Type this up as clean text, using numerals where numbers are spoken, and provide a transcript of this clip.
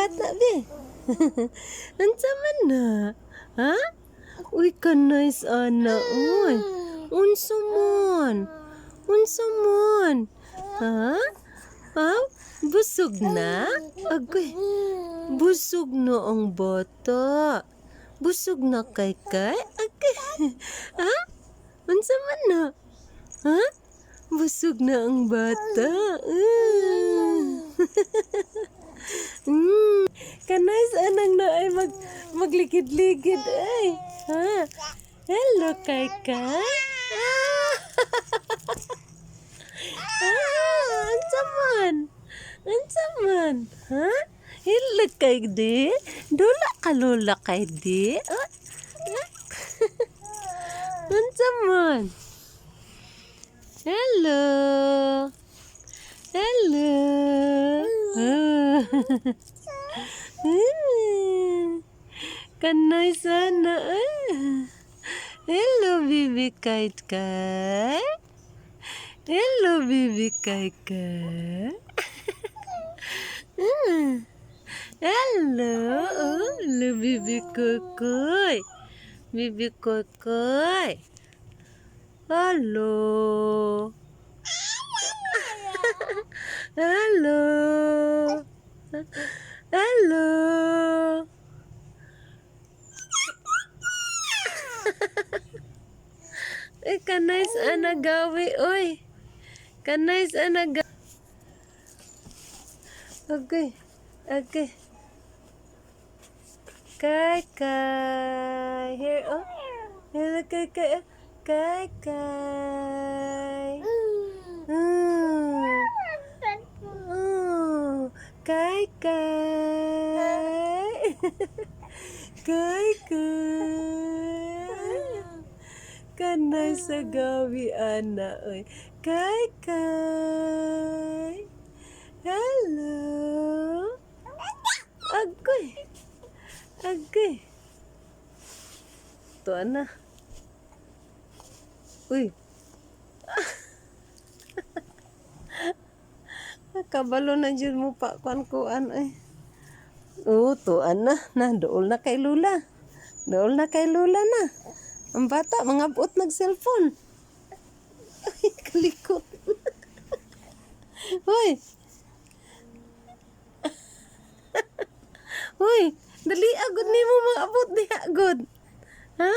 Dagat na, be. Unsa man na? Ha? Uy, kanay sa ana. Uy. Unsa man? Unsa man? Ha? Ha? Busog na? Agay. Busog na ang bata. Busog na kay kay? Agay. Ha? Unsa man na? Ha? Busog na ang bata. Kanay saan ang naay magligid-ligid ay. Ha? Hello kay kay. Unsa man? Unsa man? Ha? Hello kay di? Dula ka lola kay di? Unsa man? Hello. Hello. Kanay sana. Hello, baby kite kite. Hello, baby kite kite. Hello. Hello, baby kukoy. Baby kukoy. Hello. Hello. Hello. Kanay sa nagawi, oy. Kanay sa nagawi. Okay. Okay. Kay kay. Here, oh. Hello, kay kay. Kay kay. Kay kay. Kay kay. Kanay sa gawi ana oy. Kay kay. Hello. Agoy. Agoy. To ana. Uy. Kabalo na dyan mo pa kuan ay. Oh, tuan na dool na kay Lula. Dool na kay Lula na. Ang bata mangabot nag-cellphone. Ay, kalikot. Hoy. Hoy, dali agud nimo mangabot diha agud. Ha?